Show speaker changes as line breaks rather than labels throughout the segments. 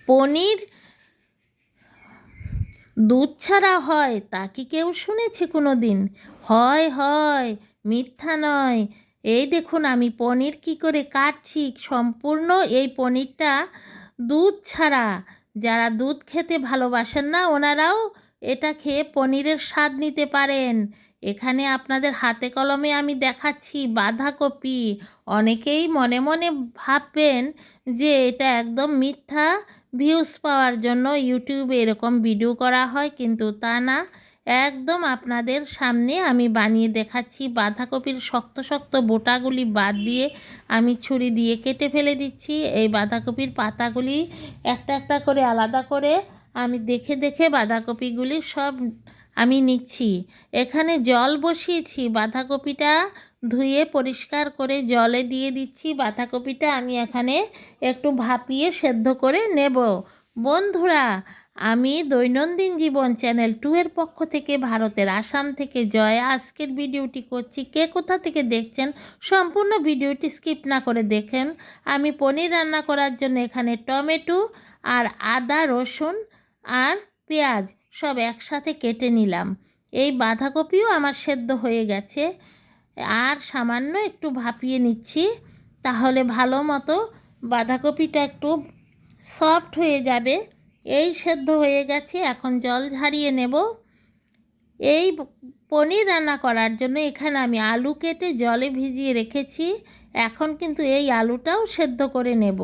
পনির দুধ ছাড়া হয় তা কি কেউ শুনেছে কোনো দিন? হয় হয়, মিথ্যা নয়। এই দেখুন আমি পনির কি করে কাটছি। সম্পূর্ণ এই পনিরটা দুধ ছাড়া। যারা দুধ খেতে ভালোবাসেন না ওনারাও এটা খেয়ে পনিরের স্বাদ নিতে পারেন। এখানে আপনাদের হাতে কলমে আমি দেখাচ্ছি বাঁধাকপি। অনেকেই মনে মনে ভাববেন যে এটা একদম মিথ্যা, ভিউজ পাওয়ার জন্য ইউটিউবে এরকম ভিডিও করা হয়, কিন্তু তা না। একদম আপনাদের সামনে আমি বানিয়ে দেখাচ্ছি। বাঁধাকপির শক্ত শক্ত বোটাগুলি বাদ দিয়ে আমি ছুরি দিয়ে কেটে ফেলে দিচ্ছি। এই বাঁধাকপির পাতাগুলি একটা একটা করে আলাদা করে আমি দেখে দেখে বাঁধাকপিগুলি সব আমি নিচ্ছি। এখানে জল বসিয়েছি, বাঁধাকপিটা ধুয়ে পরিষ্কার করে জলে দিয়ে দিচ্ছি। বাঁধাকপিটা আমি এখানে একটু ভাপিয়ে সেদ্ধ করে নেব। বন্ধুরা, আমি দৈনন্দিন জীবন চ্যানেল 2 এর পক্ষ থেকে ভারতের আসাম থেকে জয়া আজকের ভিডিওটি করছি। কে কোথা থেকে দেখছেন সম্পূর্ণ ভিডিওটি স্কিপ না করে দেখেন। আমি পনির রান্না করার জন্য এখানে টমেটো আর আদা, রসুন আর পেঁয়াজ সব একসাথে কেটে নিলাম। এই বাঁধাকপিও আমার সেদ্ধ হয়ে গেছে, আর সামান্য একটু ভাপিয়ে নিচ্ছি, তাহলে ভালো মতো বাঁধাকপিটা একটু সফট হয়ে যাবে। এই সেদ্ধ হয়ে গেছে, এখন জল ঝারিয়ে নেব। এই পনির রান্না করার জন্য এখানে আমি আলু কেটে জলে ভিজিয়ে রেখেছি। এখন কিন্তু এই আলুটাও সেদ্ধ করে নেব।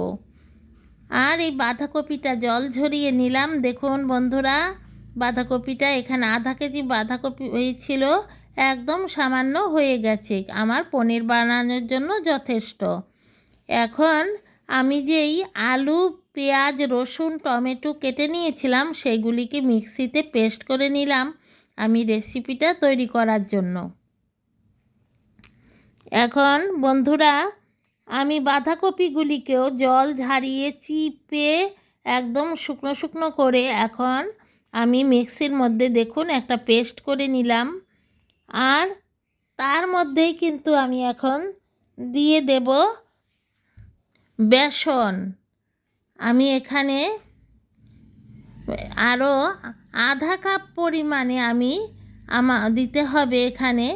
আর এই বাঁধাকপিটা জল ঝরিয়ে নিলাম। দেখুন বন্ধুরা, বাঁধাকপিটা এখানে আধা কেজি বাঁধাকপি হয়েছিল, একদম সামান্য হয়ে গেছে, আমার পনির বানানোর জন্য যথেষ্ট। এখন আমি যেই আলু, পেঁয়াজ, রসুন, টমেটো কেটে নিয়েছিলাম সেগুলিকে মিক্সিতে পেস্ট করে নিলাম আমি রেসিপিটা তৈরি করার জন্য। এখন বন্ধুরা, আমি বাঁধাকপিগুলিকেও জল ঝারিয়ে চিপে একদম শুকনো শুকনো করে এখন আমি মিক্সির মধ্যে দেখুন একটা পেস্ট করে নিলাম। আর তার মধ্যেই কিন্তু আমি এখন দিয়ে দেব বেসন। আমি এখানে আরও আধা কাপ পরিমাণে দিতে হবে এখানে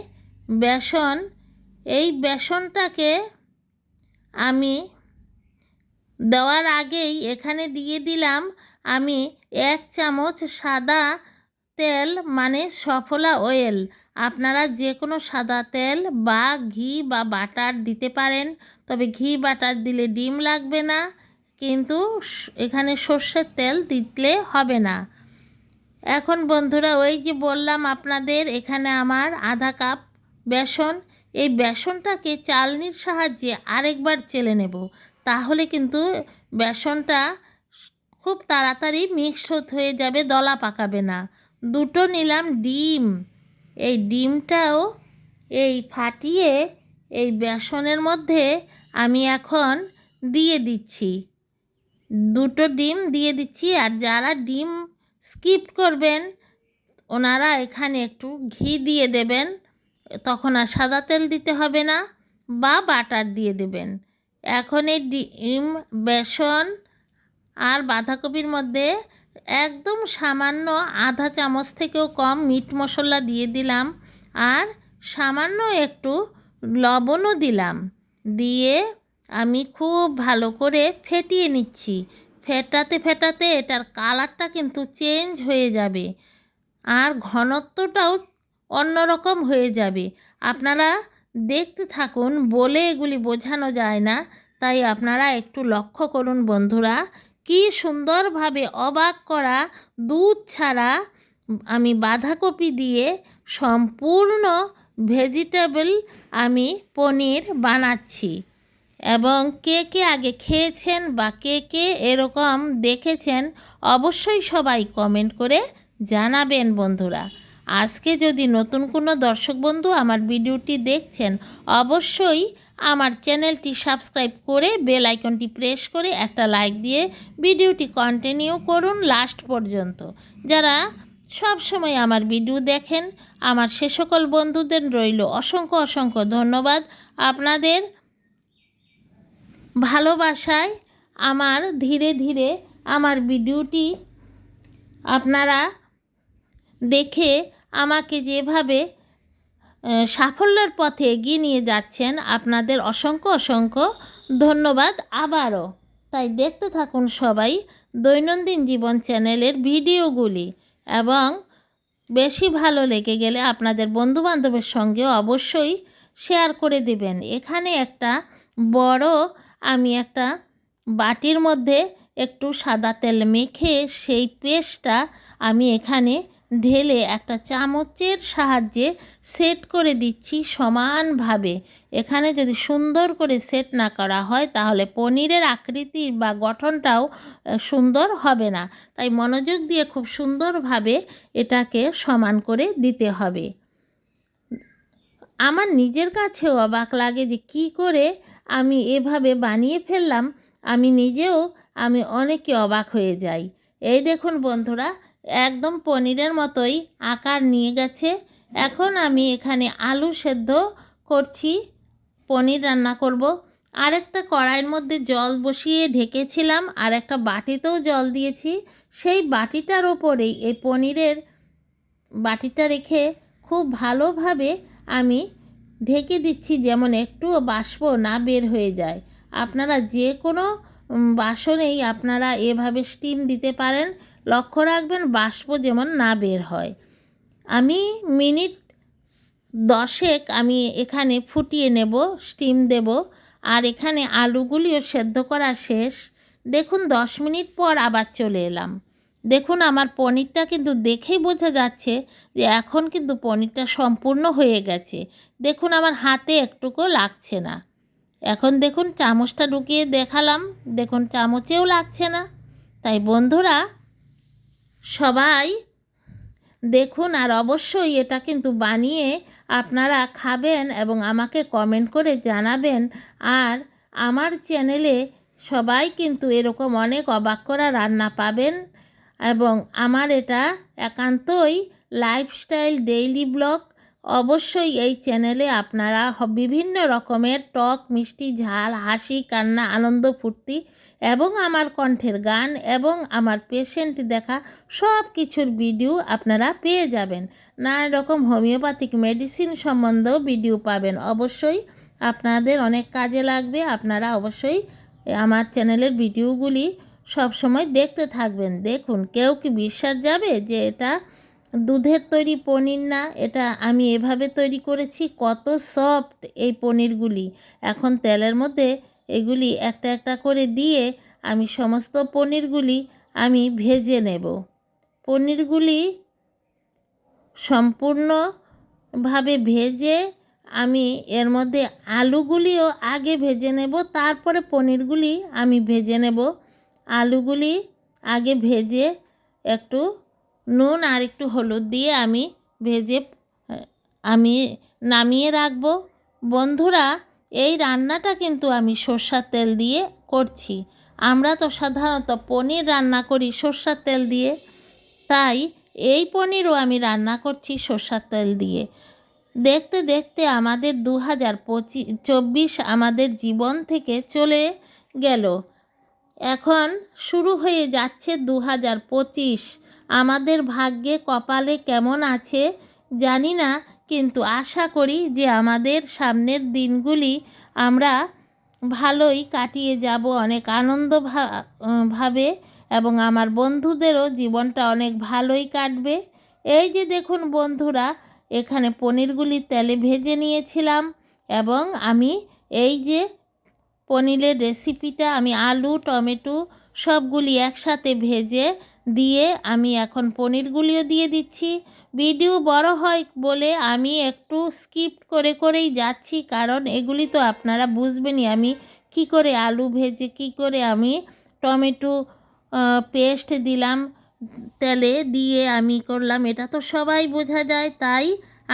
বেসন। এই বেসনটাকে আমি দেওয়ার আগেই এখানে দিয়ে দিলাম আমি 1 চামচ সাদা তেল, মানে সফলা অয়েল। আপনারা যে কোনো সাদা তেল বা ঘি বা বাটার দিতে পারেন, তবে ঘি বাটার দিলে ডিম লাগবে না, কিন্তু এখানে সর্ষের তেল দিলে হবে না। এখন বন্ধুরা, ওই যে বললাম আপনাদের এখানে আমার আধা কাপ বেসন, এই বেসনটাকে চালনির সাহায্যে আরেকবার চেলে নেব, তাহলে কিন্তু বেসনটা খুব তাড়াতাড়ি মিক্সড হয়ে যাবে, দলা পাকাবে না। 2টো নিলাম ডিম, এই ডিমটাও এই ফাটিয়ে এই বেসনের মধ্যে আমি এখন দিয়ে দিচ্ছি। 2টো ডিম দিয়ে দিচ্ছি। আর যারা ডিম স্কিপ করবেন ওনারা এখানে একটু ঘি দিয়ে দেবেন, তখন আর সাদা তেল দিতে হবে না, বা বাটার দিয়ে দেবেন। এখন এই ডিম, বেসন আর বাঁধাকপির মধ্যে একদম সামান্য আধা চামচ থেকেও কম মিট মশলা দিয়ে দিলাম, আর সামান্য একটু লবণও দিলাম। দিয়ে আমি খুব ভালো করে ফেটিয়ে নিচ্ছি। ফেটাতে ফেটাতে এটার কালারটা কিন্তু চেঞ্জ হয়ে যাবে, আর ঘনত্বটাও অন্যরকম হয়ে যাবে। আপনারা দেখতে থাকুন, বলে এগুলি বোঝানো যায় না, তাই আপনারা একটু লক্ষ্য করুন বন্ধুরা। কি সুন্দরভাবে অবাক করা দুধ ছাড়া আমি বাঁধাকপি দিয়ে সম্পূর্ণ ভেজিটেবল আমি পনির বানাচ্ছি। এবং কে কে আগে খেয়েছেন বা কে কে এরকম দেখেছেন অবশ্যই সবাই কমেন্ট করে জানাবেন বন্ধুরা। আজকে যদি নতুন কোনো দর্শক বন্ধু আমার ভিডিওটি দেখছেন, অবশ্যই আমার চ্যানেলটি সাবস্ক্রাইব করে বেল আইকনটি প্রেস করে একটা লাইক দিয়ে ভিডিওটি কন্টিনিউ করুন লাস্ট পর্যন্ত। যারা সব সময় আমার ভিডিও দেখেন, আমার সে সকল বন্ধুদের রইল অসংখ্য অসংখ্য ধন্যবাদ। আপনাদের ভালোবাসায় আমার ধীরে ধীরে আমার ভিডিওটি আপনারা দেখে আমাকে যেভাবে সাফল্যের পথে এগিয়ে নিয়ে যাচ্ছেন, আপনাদের অসংখ্য অসংখ্য ধন্যবাদ আবারও। তাই দেখতে থাকুন সবাই দৈনন্দিন জীবন চ্যানেলের ভিডিওগুলি, এবং বেশি ভালো লেগে গেলে আপনাদের বন্ধুবান্ধবের সঙ্গেও অবশ্যই শেয়ার করে দেবেন। এখানে একটা বড় আমি একটা বাটির মধ্যে একটু সাদা তেল মেখে সেই পেস্টটা আমি এখানে ঢেলে একটা চামচের সাহায্যে সেট করে দিচ্ছি সমানভাবে। এখানে যদি সুন্দর করে সেট না করা হয় তাহলে পনিরের আকৃতি বা গঠনটাও সুন্দর হবে না। তাই মনোযোগ দিয়ে খুব সুন্দরভাবে এটাকে সমান করে দিতে হবে। আমার নিজের কাছেও অবাক লাগে যে কী করে আমি এভাবে বানিয়ে ফেললাম। আমি নিজেও অনেকে অবাক হয়ে যাই। এই দেখুন বন্ধুরা, একদম পনিরের মতোই আকার নিয়ে গেছে। এখন আমি এখানে আলু সেদ্ধ করছি, পনির রান্না করব। আরেকটা কড়াইয়ের মধ্যে জল বসিয়ে ঢেকেছিলাম, আর একটা বাটিতেও জল দিয়েছি। সেই বাটিটার ওপরেই এই পনিরের বাটিটা রেখে খুব ভালোভাবে আমি ঢেকে দিচ্ছি, যেমন একটুও বাষ্প না বের হয়ে যায়। আপনারা যে কোনো বাসনেই আপনারা এভাবে স্টিম দিতে পারেন। লক্ষ্য রাখবেন বাষ্প যেমন না বের হয়। আমি মিনিট 10 আমি এখানে ফুটিয়ে নেব, স্টিম দেব। আর এখানে আলুগুলিও সেদ্ধ করা শেষ। দেখুন 10 মিনিট পর আবার চলে এলাম। দেখুন আমার পনিরটা কিন্তু দেখেই বোঝা যাচ্ছে যে এখন কিন্তু পনিরটা সম্পূর্ণ হয়ে গেছে। দেখুন আমার হাতে একটুকুও লাগছে না। এখন দেখুন চামচটা ঢুকিয়ে দেখালাম, দেখুন চামচেও লাগছে না। তাই বন্ধুরা সবাই দেখুন, আর অবশ্যই এটা কিন্তু বানিয়ে আপনারা খাবেন এবং আমাকে কমেন্ট করে জানাবেন। আর আমার চ্যানেলে সবাই কিন্তু এরকম অনেক অবাক করা রান্না পাবেন, এবং আমার এটা একান্তই লাইফস্টাইল ডেইলি ব্লগ। অবশ্যই এই চ্যানেলে আপনারা বিভিন্ন রকমের টক মিষ্টি ঝাল হাসি কান্না আনন্দ ফুর্তি এবং আমার কণ্ঠের গান এবং আমার পেশেন্ট দেখা সব কিছুর ভিডিও আপনারা পেয়ে যাবেন। নানা রকম হোমিওপ্যাথিক মেডিসিন সম্বন্ধেও ভিডিও পাবেন। অবশ্যই আপনাদের অনেক কাজে লাগবে। আপনারা অবশ্যই আমার চ্যানেলের ভিডিওগুলি সব সময় দেখতে থাকবেন। দেখুন কেউ কি বিশ্বাস যাবে যে এটা দুধের তৈরি পনির না? এটা আমি এভাবে তৈরি করেছি। কত সফট এই পনিরগুলি। এখন তেলের মধ্যে এগুলি একটা একটা করে দিয়ে আমি সমস্ত পনিরগুলি আমি ভেজে নেব। পনিরগুলি সম্পূর্ণভাবে ভেজে আমি এর মধ্যে আলুগুলিও আগে ভেজে নেব, তারপরে পনিরগুলি আমি ভেজে নেব। আলুগুলি আগে ভেজে একটু নুন আর একটু হলুদ দিয়ে আমি ভেজে আমি নামিয়ে রাখব। বন্ধুরা এই রান্নাটা কিন্তু আমি সরষের তেল দিয়ে করছি। আমরা তো সাধারণত পনির রান্না করি সরষের তেল দিয়ে, তাই এই পনিরও আমি রান্না করছি সরষের তেল দিয়ে। দেখতে দেখতে আমাদের 2024 আমাদের জীবন থেকে চলে গেল। এখন শুরু হয়ে যাচ্ছে 2025। আমাদের ভাগ্যে কপালে কেমন আছে জানি না, কিন্তু আশা করি যে আমাদের সামনের দিনগুলি আমরা ভালোই কাটিয়ে যাব, অনেক আনন্দ ভাবে, এবং আমার বন্ধুদেরও জীবনটা অনেক ভালোই কাটবে। এই যে দেখুন বন্ধুরা, এখানে পনিরগুলি তেলে ভেজে নিয়েছিলাম, এবং আমি এই যে পনিরের রেসিপিটা আমি আলু টমেটো সবগুলি একসাথে ভেজে দিয়ে আমি এখন পনিরগুলিও দিয়ে দিচ্ছি। ভিডিও বড় হয় বলে আমি একটু স্কিপ করেই যাচ্ছি, কারণ এগুলি তো আপনারা বুঝবেনই আমি কি করে আলু ভেজে কি করে আমি টমেটো পেস্ট দিলাম তেলে দিয়ে আমি করলাম, এটা তো সবাই বোঝা যায়। তাই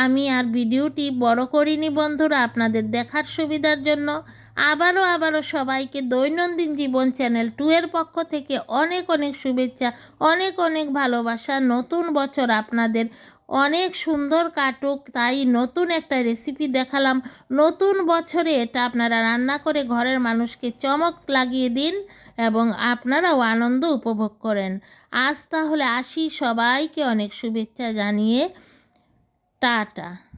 আমি আর ভিডিওটি বড় করিনি বন্ধুরা, আপনাদের দেখার সুবিধার জন্য। আবারও সবাইকে দৈনন্দিন জীবন চ্যানেল 2 এর পক্ষ থেকে অনেক অনেক শুভেচ্ছা, অনেক অনেক ভালোবাসা। নতুন বছর আপনাদের অনেক সুন্দর কাটুক, তাই নতুন একটা রেসিপি দেখালাম। নতুন বছরে এটা আপনারা রান্না করে ঘরের মানুষকে চমক লাগিয়ে দিন এবং আপনারাও আনন্দ উপভোগ করেন। আজ তাহলে আসি, সবাইকে অনেক শুভেচ্ছা জানিয়ে টাটা।